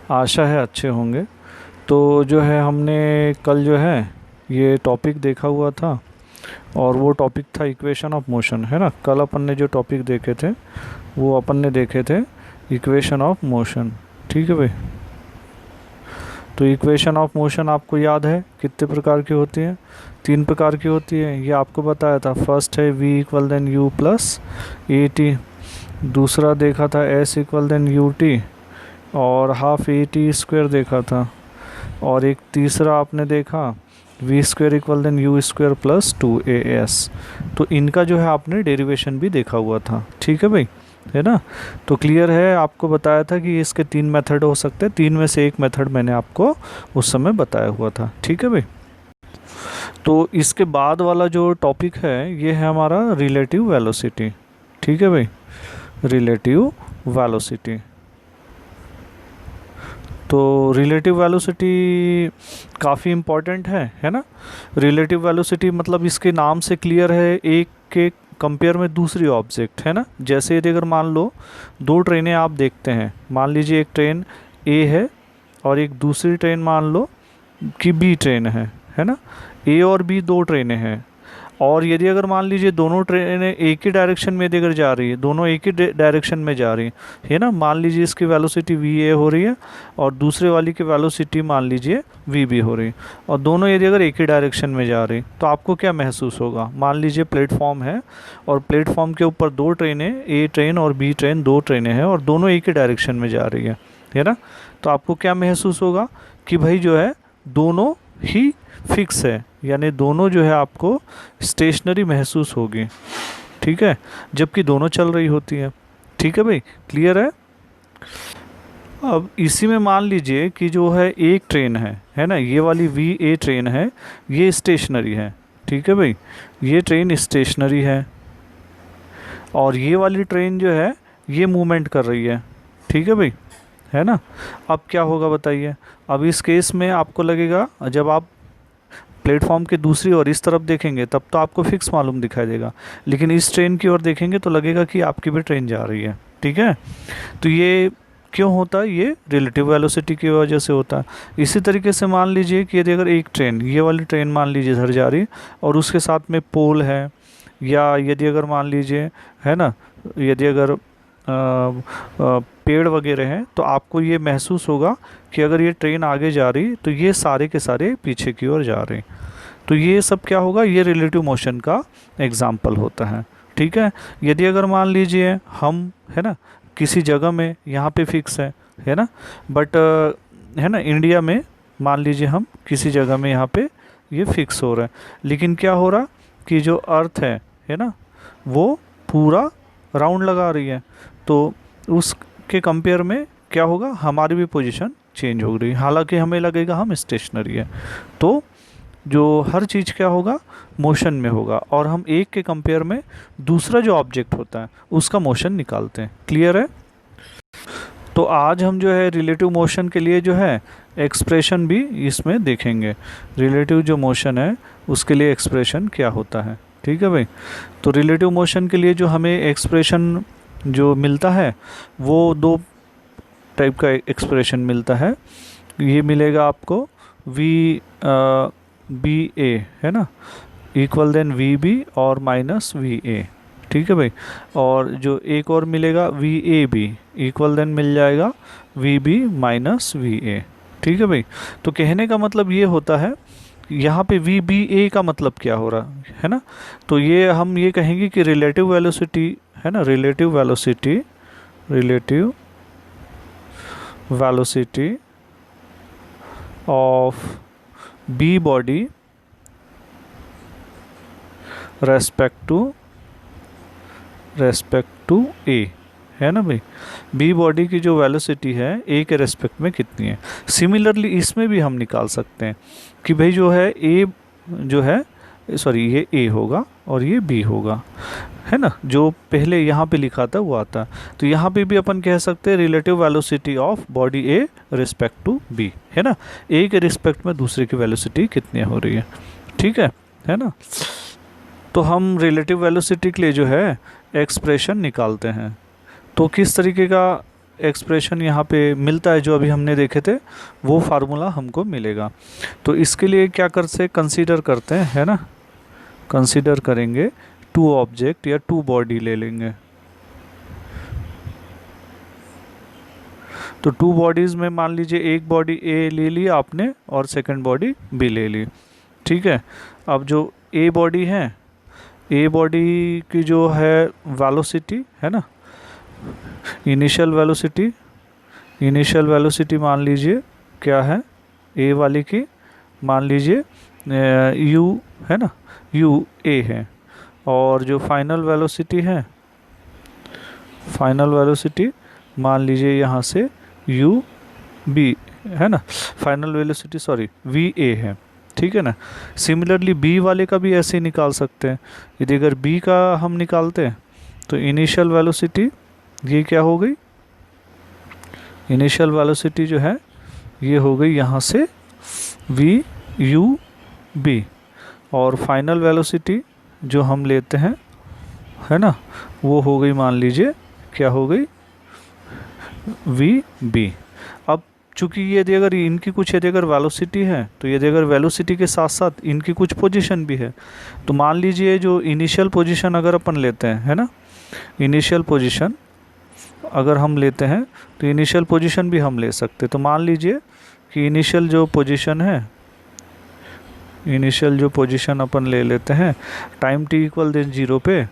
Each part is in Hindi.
आशा है अच्छे होंगे। तो जो है हमने कल जो है ये टॉपिक देखा हुआ था, और वो टॉपिक था इक्वेशन ऑफ मोशन, है ना। कल अपन ने जो टॉपिक देखे थे वो अपन ने देखे थे इक्वेशन ऑफ मोशन। ठीक है भाई। तो इक्वेशन ऑफ मोशन आपको याद है कितने प्रकार की होती है? 3 प्रकार की होती है, ये आपको बताया था। फर्स्ट है v equal than u plus a t, दूसरा देखा था s equal than u t और हाफ ए टी स्क्वायर देखा था, और एक तीसरा आपने देखा v square equal than u square plus 2as। तो इनका जो है आपने डेरिवेशन भी देखा हुआ था। ठीक है भाई, है ना। तो क्लियर है, आपको बताया था कि इसके 3 मेथड हो सकते हैं, 3 में से एक मेथड मैंने आपको उस समय बताया हुआ था। ठीक है भाई। तो इसके बाद वाला जो टॉपिक है ये है हमारा रिलेटिव वेलोसिटी। ठीक है भाई, रिलेटिव वेलोसिटी। तो रिलेटिव वेलोसिटी काफ़ी इम्पॉर्टेंट है ना। रिलेटिव वेलोसिटी मतलब इसके नाम से क्लियर है, एक के कंपेयर में दूसरी ऑब्जेक्ट, है ना। जैसे यदि अगर मान लो 2 ट्रेनें आप देखते हैं, मान लीजिए एक ट्रेन ए है और एक दूसरी ट्रेन मान लो कि बी ट्रेन है ना। ए और बी 2 ट्रेनें हैं, और यदि अगर मान लीजिए दोनों ट्रेनें एक ही डायरेक्शन में यदि अगर जा रही है, दोनों एक ही डायरेक्शन में जा रही है ना। मान लीजिए इसकी वेलोसिटी वी ए हो रही है और दूसरे वाली की वेलोसिटी मान लीजिए वी बी हो रही है, और दोनों यदि अगर एक ही डायरेक्शन में जा रही, तो आपको क्या महसूस होगा? मान लीजिए प्लेटफॉर्म है और प्लेटफॉर्म के ऊपर 2 ट्रेनें, ए ट्रेन और बी ट्रेन 2 ट्रेनें हैं और दोनों एक ही डायरेक्शन में जा रही है ना। तो आपको क्या महसूस होगा कि भाई जो है दोनों ही फिक्स है, यानी दोनों जो है आपको स्टेशनरी महसूस होगी। ठीक है, जबकि दोनों चल रही होती है। ठीक है भाई, क्लियर है। अब इसी में मान लीजिए कि जो है एक ट्रेन है ना, ये वाली वी ए ट्रेन है, ये स्टेशनरी है। ठीक है भाई, ये ट्रेन स्टेशनरी है और ये वाली ट्रेन जो है ये मूवमेंट कर रही है। ठीक है भाई, है ना। अब क्या होगा बताइए? अब इस केस में आपको लगेगा, जब आप प्लेटफॉर्म के दूसरी ओर इस तरफ देखेंगे तब तो आपको फिक्स मालूम दिखाई देगा, लेकिन इस ट्रेन की ओर देखेंगे तो लगेगा कि आपकी भी ट्रेन जा रही है। ठीक है, तो ये क्यों होता है? ये रिलेटिव वेलोसिटी की वजह से होता है। इसी तरीके से मान लीजिए कि यदि अगर एक ट्रेन, ये वाली ट्रेन मान लीजिए इधर जा रही है और उसके साथ में पोल है, या यदि अगर मान लीजिए, है ना, यदि अगर पेड़ वगैरह हैं, तो आपको ये महसूस होगा कि अगर ये ट्रेन आगे जा रही तो ये सारे के सारे पीछे की ओर जा रहे। तो ये सब क्या होगा? ये रिलेटिव मोशन का एग्जाम्पल होता है। ठीक है, यदि अगर मान लीजिए हम, है ना, किसी जगह में यहाँ पे फिक्स है ना, बट है ना इंडिया में मान लीजिए हम किसी जगह में यहाँ पे ये फिक्स हो रहा है, लेकिन क्या हो रहा कि जो अर्थ है ना, वो पूरा राउंड लगा रही है, तो उसके कंपेयर में क्या होगा? हमारी भी पोजीशन चेंज हो रही है, हालांकि हमें लगेगा हम स्टेशनरी है। तो जो हर चीज़ क्या होगा? मोशन में होगा, और हम एक के कंपेयर में दूसरा जो ऑब्जेक्ट होता है उसका मोशन निकालते हैं। क्लियर है। तो आज हम जो है रिलेटिव मोशन के लिए जो है एक्सप्रेशन भी इसमें देखेंगे। रिलेटिव जो मोशन है उसके लिए एक्सप्रेशन क्या होता है। ठीक है भाई। तो रिलेटिव मोशन के लिए जो हमें एक्सप्रेशन जो मिलता है वो 2 टाइप का एक्सप्रेशन मिलता है। ये मिलेगा आपको वी बी ए, है ना, इक्वल देन वी बी और माइनस वी ए। ठीक है भाई। और जो एक और मिलेगा V A B equal then मिल जाएगा V B minus we A. ठीक है भाई। तो कहने का मतलब ये होता है, यहाँ पे वी बी ए का मतलब क्या हो रहा है ना। तो ये हम ये कहेंगे कि रिलेटिव वेलोसिटी, है ना, relative velocity of B body respect to A, है ना भाई। बी बॉडी की जो वेलोसिटी है ए के रेस्पेक्ट में कितनी है। सिमिलरली इसमें भी हम निकाल सकते हैं कि भाई जो है ए जो है, सॉरी, ये ए होगा और ये बी होगा, है ना। जो पहले यहाँ पे लिखा था वो आता। तो यहाँ पे भी अपन कह सकते हैं relative velocity of body A respect to B, है ना। ए के रिस्पेक्ट में दूसरे की वेलोसिटी कितनी हो रही है। ठीक है ना। तो हम रिलेटिव वेलोसिटी के लिए जो है एक्सप्रेशन निकालते हैं। तो किस तरीके का एक्सप्रेशन यहाँ पे मिलता है जो अभी हमने देखे थे, वो फार्मूला हमको मिलेगा। तो इसके लिए क्या कर से कंसीडर करते हैं, है ना, कंसीडर करेंगे टू ऑब्जेक्ट या टू बॉडी ले लेंगे। तो टू बॉडीज़ में मान लीजिए एक बॉडी ए ले ली आपने और सेकंड बॉडी बी ले ली, ठीक है। अब जो ए बॉडी है, ए बॉडी की जो है वेलोसिटी है ना, इनिशियल वेलोसिटी मान लीजिए क्या है, ए वाली की मान लीजिए यू है ना, यू ए है। और जो फाइनल वेलोसिटी मान लीजिए यहाँ से यू बी है ना, final velocity sorry V A है, ठीक है ना। सिमिलरली बी वाले का भी ऐसे ही निकाल सकते हैं। यदि अगर बी का हम निकालते हैं तो इनिशियल वेलोसिटी ये क्या हो गई, इनिशियल वेलोसिटी जो है ये हो गई यहाँ से वी यू बी, और फाइनल वेलोसिटी जो हम लेते हैं है ना, वो हो गई मान लीजिए क्या हो गई वी बी। अब चूंकि यदि अगर इनकी कुछ यदि अगर वेलोसिटी है, तो यदि अगर वेलोसिटी के साथ साथ इनकी कुछ पोजीशन भी है, तो मान लीजिए जो इनिशियल पोजीशन अगर अपन लेते हैं है ना, इनिशियल पोजीशन अगर हम लेते हैं तो इनिशियल पोजीशन भी हम ले सकते हैं। तो मान लीजिए कि इनिशियल जो पोजीशन है, इनिशियल जो पोजीशन अपन ले लेते हैं टाइम t इक्वल देन 0 पे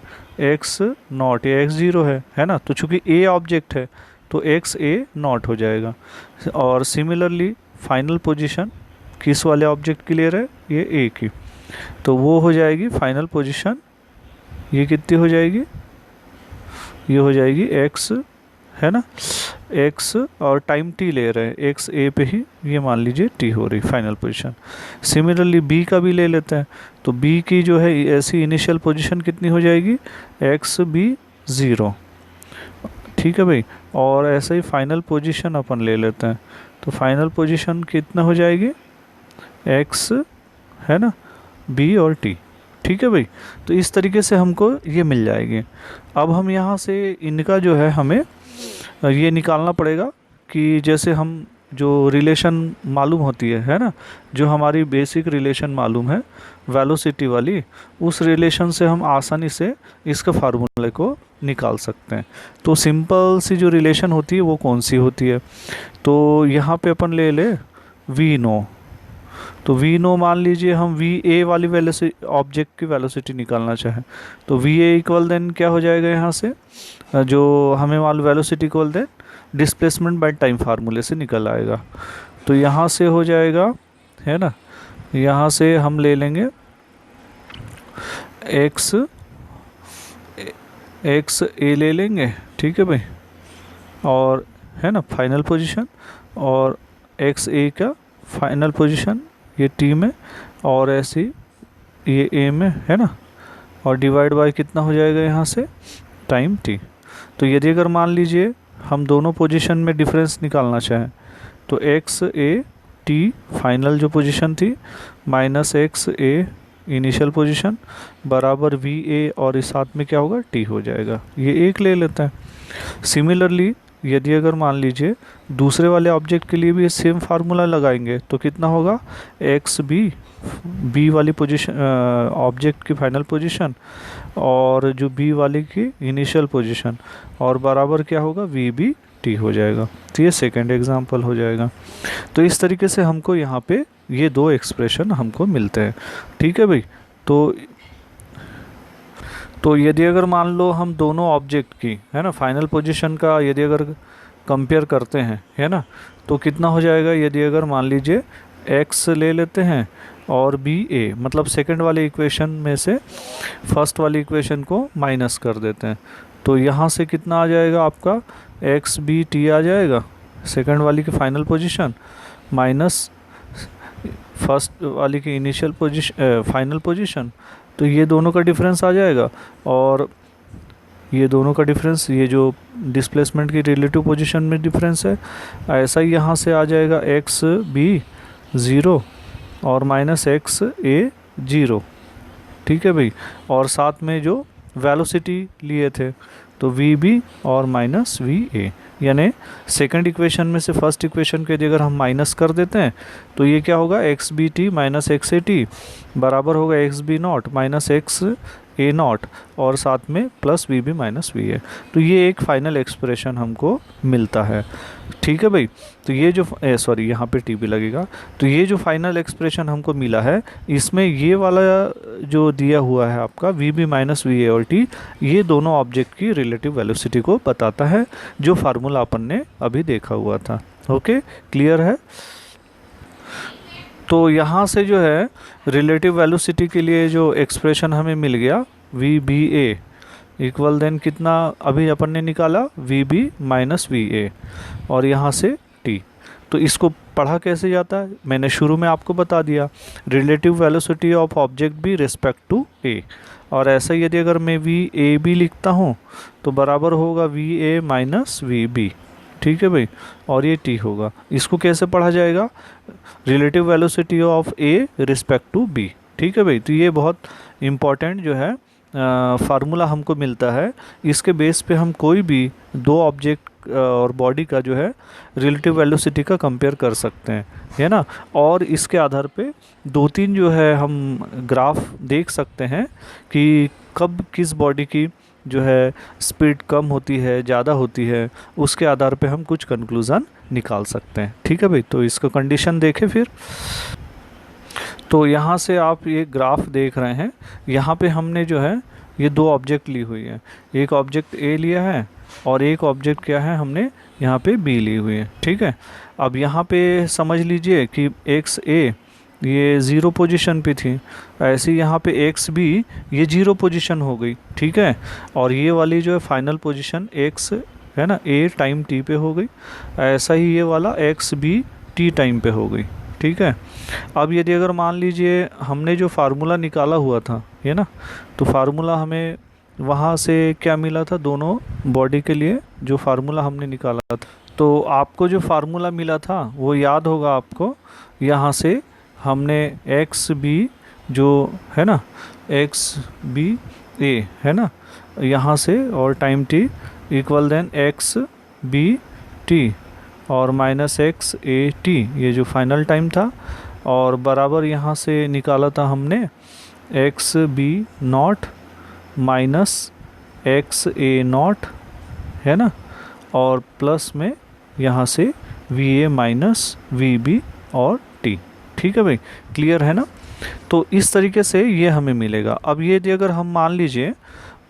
x नॉट या x 0 है ना। तो चूंकि a ऑब्जेक्ट है तो x a नॉट हो जाएगा। और सिमिलरली फाइनल पोजीशन किस वाले ऑब्जेक्ट की ले रहे हैं, ये a की, तो वो हो जाएगी फाइनल पोजीशन, ये कितनी हो जाएगी, ये हो जाएगी x है ना, x और टाइम t ले रहे हैं x a पे ही, ये मान लीजिए t हो रही फाइनल पोजीशन। सिमिलरली b का भी ले लेते हैं, तो b की जो है ऐसी इनिशियल पोजीशन कितनी हो जाएगी x b 0, ठीक है भाई। और ऐसे ही फाइनल पोजीशन अपन ले लेते हैं, तो फाइनल पोजीशन कितना हो जाएगी x है ना b और t, ठीक है भाई। तो इस तरीके से हमको ये मिल जाएगी। अब हम यहाँ से इनका जो है हमें ये निकालना पड़ेगा कि जैसे हम जो रिलेशन मालूम होती है ना, जो हमारी बेसिक रिलेशन मालूम है वेलोसिटी वाली, उस रिलेशन से हम आसानी से इसका फार्मूले को निकाल सकते हैं। तो सिंपल सी जो रिलेशन होती है वो कौन सी होती है, तो यहाँ पे अपन ले ले वी नो। तो वी नो मान लीजिए हम वी ए वाली वेलोसिटी ऑब्जेक्ट की वेलोसिटी निकालना चाहें, तो वी ए इक्वल देन क्या हो जाएगा, यहाँ से जो हमें मालूम velocity equal than displacement by time फार्मूले से निकल आएगा। तो यहाँ से हो जाएगा है ना, यहाँ से हम ले लेंगे एक्स ए ले लेंगे, ठीक है भाई, और है ना फाइनल पोजीशन, और एक्स ए का फाइनल पोजीशन ये टी में, और ऐसे ये ए में है ना, और डिवाइड बाय कितना हो जाएगा यहाँ से टाइम टी। तो यदि अगर मान लीजिए हम दोनों पोजीशन में डिफरेंस निकालना चाहें, तो एक्स ए टी फाइनल जो पोजीशन थी माइनस एक्स ए इनिशियल पोजीशन बराबर वी ए, और इस साथ में क्या होगा टी हो जाएगा, ये एक ले लेते हैं। सिमिलरली यदि अगर मान लीजिए दूसरे वाले ऑब्जेक्ट के लिए भी सेम फार्मूला लगाएंगे, तो कितना होगा एक्स बी वाली पोजीशन ऑब्जेक्ट की फाइनल पोजीशन और जो बी वाले की इनिशियल पोजीशन, और बराबर क्या होगा वी बी टी हो जाएगा। तो ये सेकेंड एग्जांपल हो जाएगा। तो इस तरीके से हमको यहाँ पे ये दो एक्सप्रेशन हमको मिलते हैं, ठीक है भाई। तो यदि अगर मान लो हम दोनों ऑब्जेक्ट की है ना फाइनल पोजीशन का यदि अगर कंपेयर करते हैं है ना, तो कितना हो जाएगा, यदि अगर मान लीजिए x ले लेते हैं और बी ए, मतलब सेकंड वाले इक्वेशन में से फर्स्ट वाली इक्वेशन को माइनस कर देते हैं, तो यहाँ से कितना आ जाएगा आपका एक्स बी टी आ जाएगा सेकंड वाली की फाइनल पोजीशन माइनस फर्स्ट वाली की इनिशियल पोजीशन फाइनल पोजीशन। तो ये दोनों का डिफरेंस आ जाएगा, और ये दोनों का डिफरेंस ये जो डिस्प्लेसमेंट की रिलेटिव पोजीशन में डिफरेंस है, ऐसा ही यहाँ से आ जाएगा एक्स बी 0 और माइनस एक्स ए 0, ठीक है भाई। और साथ में जो वेलोसिटी लिए थे तो वी बी और माइनस वी ए, यानी सेकंड इक्वेशन में से फर्स्ट इक्वेशन के यदि अगर हम माइनस कर देते हैं तो ये क्या होगा, x B t minus x A t बराबर होगा x B nought minus x A nought और साथ में plus v B minus we A. तो ये एक फाइनल एक्सप्रेशन हमको मिलता है। ठीक है भाई, तो ये जो सॉरी यहाँ पे टी भी लगेगा। तो ये जो फाइनल एक्सप्रेशन हमको मिला है, इसमें ये वाला जो दिया हुआ है आपका v B minus we A और टी, ये दोनों ऑब्जेक्ट की रिलेटिव वेलोसिटी को बताता है, जो फार्मूला अपन ने अभी देखा हुआ था। ओके, क्लियर है। तो यहाँ से जो है रिलेटिव वेलोसिटी के लिए जो एक्सप्रेशन हमें मिल गया v B A equal than कितना अभी अपन ने निकाला, v B minus we A और यहाँ से टी। तो इसको पढ़ा कैसे जाता है, मैंने शुरू में आपको बता दिया, relative velocity of object B respect to A. और ऐसा ही यदि अगर मैं वी ए बी लिखता हूँ तो बराबर होगा v A minus v B. ठीक है भाई, और ये टी होगा। इसको कैसे पढ़ा जाएगा, relative velocity of A respect to B. ठीक है भाई, तो ये बहुत इम्पॉर्टेंट जो है फार्मूला हमको मिलता है। इसके बेस पे हम कोई भी दो ऑब्जेक्ट और बॉडी का जो है रिलेटिव वेलोसिटी का कंपेयर कर सकते हैं, है ना। और इसके आधार पे दो तीन जो है हम ग्राफ देख सकते हैं कि कब किस बॉडी की जो है स्पीड कम होती है, ज़्यादा होती है, उसके आधार पे हम कुछ कंक्लूज़न निकाल सकते हैं। ठीक है भाई, तो इसका कंडीशन देखें फिर। तो यहाँ से आप ये ग्राफ देख रहे हैं, यहाँ पे हमने जो है ये दो ऑब्जेक्ट ली हुई है, एक ऑब्जेक्ट ए लिया है और एक ऑब्जेक्ट क्या है हमने यहाँ पे बी ली हुई है। ठीक है, अब यहाँ पे समझ लीजिए कि एक्स ए ये ज़ीरो पोजीशन पे थी, ऐसे यहाँ पे एक्स बी ये ज़ीरो पोजीशन हो गई। ठीक है, और ये वाली जो है फाइनल पोजीशन एक्स है ना ए टाइम टी पे हो गई, ऐसा ही ये वाला एक्स बी टी टाइम पे हो गई। ठीक है, अब यदि अगर मान लीजिए हमने जो फार्मूला निकाला हुआ था है ना, तो फार्मूला हमें वहाँ से क्या मिला था, दोनों बॉडी के लिए जो फार्मूला हमने निकाला था, तो आपको जो फार्मूला मिला था वो याद होगा आपको। यहाँ से हमने एक्स बी जो है ना एक्स बी ए है ना, यहाँ से और time t equal than x B t और माइनस एक्स ए टी, ये जो फाइनल टाइम था, और बराबर यहाँ से निकाला था हमने x B nought minus x A nought है ना, और प्लस में यहाँ से v A minus v B और टी। ठीक है भाई, क्लियर है ना। तो इस तरीके से ये हमें मिलेगा। अब ये यदि अगर हम मान लीजिए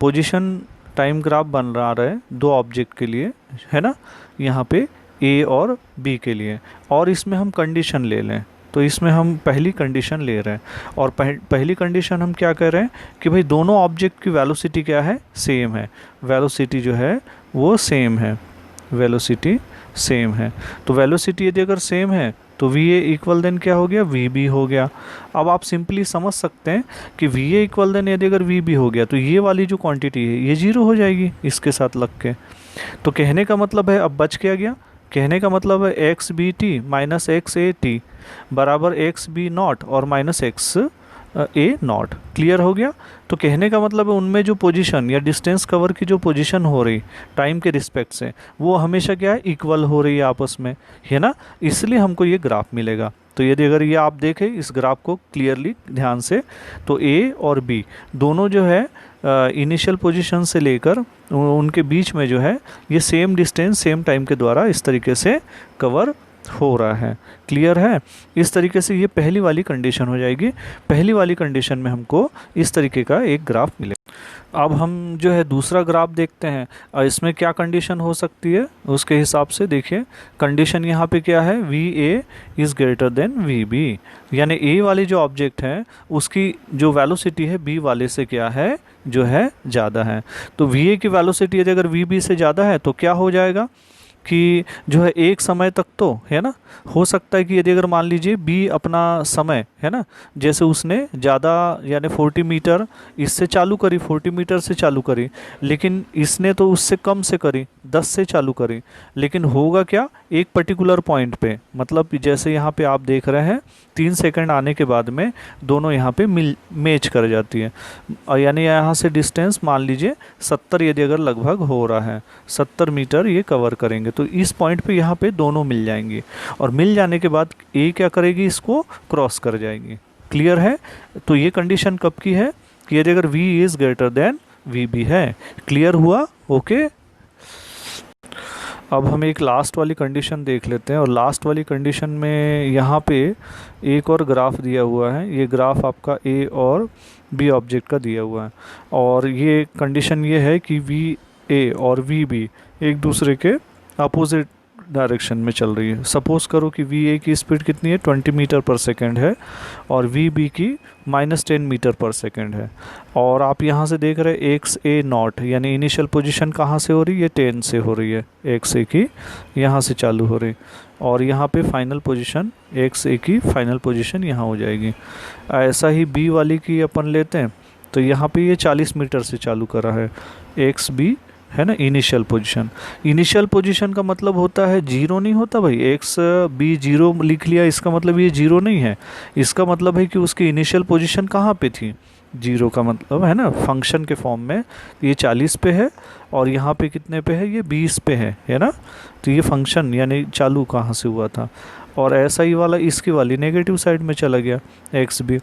पोजीशन टाइम ग्राफ बन रहा है दो ऑब्जेक्ट के लिए है ना, यहाँ पे ए और बी के लिए, और इसमें हम कंडीशन ले लें, तो इसमें हम पहली कंडीशन ले रहे हैं, और पहली कंडीशन हम क्या कह रहे हैं कि भाई दोनों ऑब्जेक्ट की वेलोसिटी क्या है, सेम है, वेलोसिटी जो है वो सेम है, वेलोसिटी सेम है। तो वेलोसिटी यदि अगर सेम है तो वी ए इक्वल देन क्या हो गया, वी बी हो गया। अब आप सिंपली समझ सकते हैं कि वी ए इक्वल देन यदि अगर वी बी हो गया तो ये वाली जो क्वांटिटी है ये जीरो हो जाएगी इसके साथ लग के। तो कहने का मतलब है, अब बच क्या गया, कहने का मतलब है x B t minus x A t बराबर एक्स बी नॉट और minus x A nought. Clear हो गया। तो कहने का मतलब है उनमें जो पोजीशन या डिस्टेंस कवर की जो पोजीशन हो रही टाइम के रिस्पेक्ट से, वो हमेशा क्या है, इक्वल हो रही है आपस में, है ना। इसलिए हमको ये ग्राफ मिलेगा। तो यदि अगर ये आप देखें इस ग्राफ को क्लियरली ध्यान से, तो ए और बी दोनों जो है इनिशियल पोजीशन से लेकर उनके बीच में जो है ये सेम डिस्टेंस सेम टाइम के द्वारा इस तरीके से कवर हो रहा है। क्लियर है। इस तरीके से ये पहली वाली कंडीशन हो जाएगी। पहली वाली कंडीशन में हमको इस तरीके का एक ग्राफ मिलेगा। अब हम जो है दूसरा ग्राफ देखते हैं, और इसमें क्या कंडीशन हो सकती है उसके हिसाब से देखिए। कंडीशन यहाँ पे क्या है, v A is greater than we B, यानी ए वाली जो ऑब्जेक्ट है उसकी जो वेलोसिटी है बी वाले से क्या है, जो है ज़्यादा है। तो वी ए की वेलोसिटी यदि अगर वी बी से ज़्यादा है तो क्या हो जाएगा कि जो है एक समय तक तो है ना, हो सकता है कि यदि अगर मान लीजिए बी अपना समय है ना, जैसे उसने ज़्यादा यानी 40 मीटर इससे चालू करी, 40 मीटर से चालू करी, लेकिन इसने तो उससे कम से करी, 10 से चालू करी, लेकिन होगा क्या, एक पर्टिकुलर पॉइंट पे, मतलब जैसे यहाँ पे आप देख रहे हैं 3 सेकंड आने के बाद में दोनों यहाँ पे मैच कर जाती है, और यानी यहाँ से डिस्टेंस मान लीजिए 70 यदि अगर लगभग हो रहा है, 70 मीटर ये कवर करेंगे, तो इस पॉइंट पे यहाँ पे दोनों मिल जाएंगे, और मिल जाने के बाद ए क्या करेगी, इसको क्रॉस कर जाएगी। क्लियर है? तो ये कंडीशन कब की है कि यदि अगर v is greater than we B है। क्लियर हुआ? ओके। अब हम एक लास्ट वाली कंडीशन देख लेते हैं, और लास्ट वाली कंडीशन में यहाँ पे एक और ग्राफ दिया हुआ है। ये ग्राफ आपका ए और बी ऑब्जेक्ट का दिया हुआ है, और ये कंडीशन ये है कि वी ए और वी बी एक दूसरे के अपोजिट डायरेक्शन में चल रही है। सपोज करो कि वी ए की स्पीड कितनी है, 20 मीटर पर सेकेंड है, और वी बी की -10 मीटर पर सेकेंड है। और आप यहाँ से देख रहे हैं एक्स ए नॉट, यानी इनिशियल पोजीशन कहाँ से हो रही है, 10 से हो रही है। एक्स ए की यहाँ से चालू हो रही, और यहाँ पे फाइनल पोजीशन एक्स ए की फाइनल पोजीशन यहाँ हो जाएगी। ऐसा ही बी वाली की अपन लेते हैं, तो यहाँ पे ये 40 मीटर से चालू करा है, एक्स बी है ना, इनिशियल पोजीशन। इनिशियल पोजीशन का मतलब होता है जीरो नहीं होता भाई, एक्स बी जीरो लिख लिया, इसका मतलब ये जीरो नहीं है। इसका मतलब है कि उसकी इनिशियल पोजीशन कहाँ पे थी, जीरो का मतलब है ना, फंक्शन के फॉर्म में ये 40 पे है, और यहाँ पे कितने पे है, ये 20 पे है ना। तो ये फंक्शन यानी चालू कहाँ से हुआ था। और ऐसा ही वाला इसकी वाली नेगेटिव साइड में चला गया एक्स बी।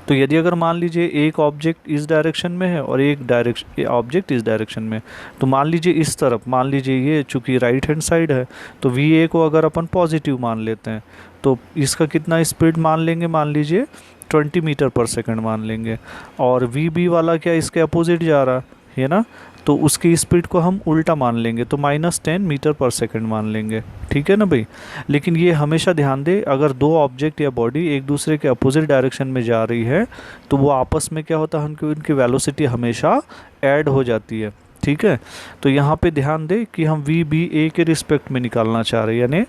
तो यदि अगर मान लीजिए एक ऑब्जेक्ट इस डायरेक्शन में है और एक ऑब्जेक्ट इस डायरेक्शन में, तो मान लीजिए इस तरफ, मान लीजिए ये चूँकि राइट हैंड साइड है, तो वी ए को अगर अपन पॉजिटिव मान लेते हैं, तो इसका कितना स्पीड मान लेंगे, मान लीजिए 20 मीटर पर सेकंड मान लेंगे। और वी बी वाला क्या इसके अपोजिट जा रहा है ना, तो उसकी स्पीड को हम उल्टा मान लेंगे, तो -10 मीटर पर सेकंड मान लेंगे। ठीक है ना भाई। लेकिन ये हमेशा ध्यान दे, अगर दो ऑब्जेक्ट या बॉडी एक दूसरे के अपोजिट डायरेक्शन में जा रही है, तो वो आपस में क्या होता है, उनकी वेलोसिटी हमेशा ऐड हो जाती है। ठीक है। तो यहाँ पे ध्यान दे कि हम वी बी ए के रिस्पेक्ट में निकालना चाह रहे हैं, यानी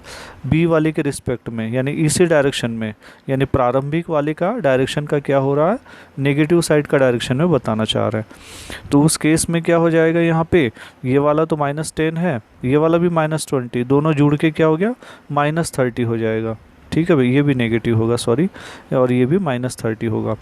बी वाले के रिस्पेक्ट में, यानी इसी डायरेक्शन में, यानी प्रारंभिक वाले का डायरेक्शन का क्या हो रहा है, नेगेटिव साइड का डायरेक्शन में बताना चाह रहे हैं। तो उस केस में क्या हो जाएगा, यहाँ पे ये वाला तो -10 है, ये वाला भी -20, दोनों जुड़ के क्या हो गया, -30 हो जाएगा। ठीक है भाई, ये भी नेगेटिव होगा, सॉरी, और ये भी -30 होगा।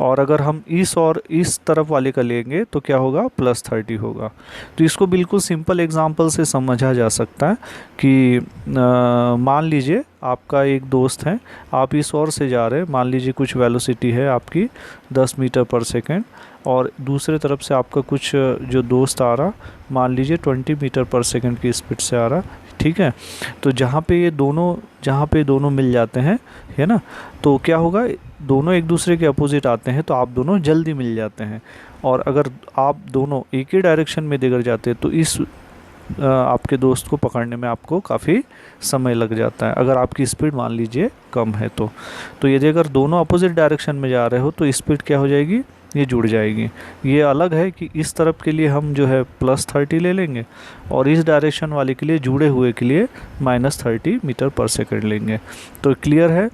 और अगर हम इस और इस तरफ वाले का लेंगे तो क्या होगा, +30 होगा। तो इसको बिल्कुल सिंपल एग्जांपल से समझा जा सकता है कि मान लीजिए आपका एक दोस्त है, आप इस ओर से जा रहे हैं, मान लीजिए कुछ वेलोसिटी है आपकी 10 मीटर पर सेकेंड, और दूसरे तरफ से आपका कुछ जो दोस्त आ रहा, मान लीजिए 20 मीटर पर सेकेंड की स्पीड से आ रहा। ठीक है। तो जहाँ पे दोनों मिल जाते हैं, है ना, तो क्या होगा, दोनों एक दूसरे के अपोजिट आते हैं, तो आप दोनों जल्दी मिल जाते हैं। और अगर आप दोनों एक ही डायरेक्शन में दिगर जाते हैं, तो इस आपके दोस्त को पकड़ने में आपको काफ़ी समय लग जाता है, अगर आपकी स्पीड मान लीजिए कम है तो यदि अगर दोनों अपोजिट डायरेक्शन में जा रहे हो, तो स्पीड क्या हो जाएगी, ये जुड़ जाएगी। ये अलग है कि इस तरफ के लिए हम जो है +30 ले लेंगे, और इस डायरेक्शन वाले के लिए, जुड़े हुए के लिए -30 मीटर पर सेकंड लेंगे। तो क्लियर है।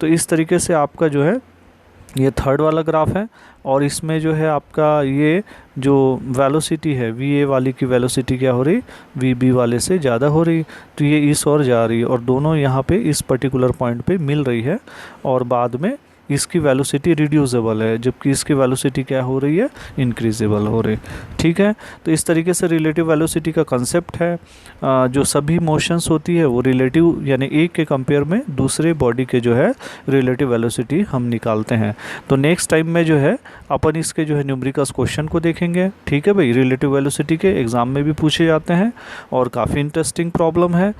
तो इस तरीके से आपका जो है ये थर्ड वाला ग्राफ है, और इसमें जो है आपका ये जो वेलोसिटी है, वी ए वाली की वेलोसिटी क्या हो रही, वी बी वाले से ज़्यादा हो रही, तो ये इस ओर जा रही है, और दोनों यहाँ पे इस पर्टिकुलर पॉइंट पे मिल रही है, और बाद में इसकी वेलोसिटी रिड्यूसेबल है, जबकि इसकी वेलोसिटी क्या हो रही है, इंक्रीजेबल हो रही। ठीक है। तो इस तरीके से रिलेटिव वेलोसिटी का कंसेप्ट है। जो सभी मोशंस होती है वो रिलेटिव, यानी एक के कंपेयर में दूसरे बॉडी के जो है रिलेटिव वेलोसिटी हम निकालते हैं। तो नेक्स्ट टाइम में जो है अपन इसके जो है न्यूमेरिकल्स क्वेश्चन को देखेंगे। ठीक है भाई। रिलेटिव वेलोसिटी के एग्ज़ाम में भी पूछे जाते हैं, और काफ़ी इंटरेस्टिंग प्रॉब्लम है,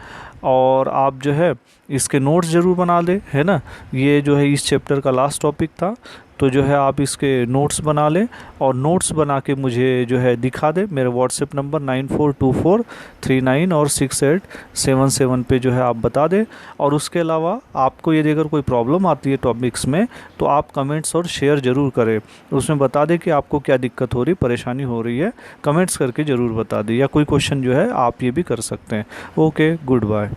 और आप जो है इसके नोट्स ज़रूर बना लें, है ना। ये जो है इस चैप्टर का लास्ट टॉपिक था, तो जो है आप इसके नोट्स बना लें, और नोट्स बना के मुझे जो है दिखा दें। मेरे व्हाट्सएप नंबर 942439 और 6877 पे जो है आप बता दें। और उसके अलावा आपको यदि अगर कोई प्रॉब्लम आती है टॉपिक्स में, तो आप कमेंट्स और शेयर ज़रूर करें, उसमें बता दें कि आपको क्या दिक्कत हो रही, परेशानी हो रही है, कमेंट्स करके ज़रूर बता दें, या कोई क्वेश्चन जो है आप ये भी कर सकते हैं। Okay, good bye.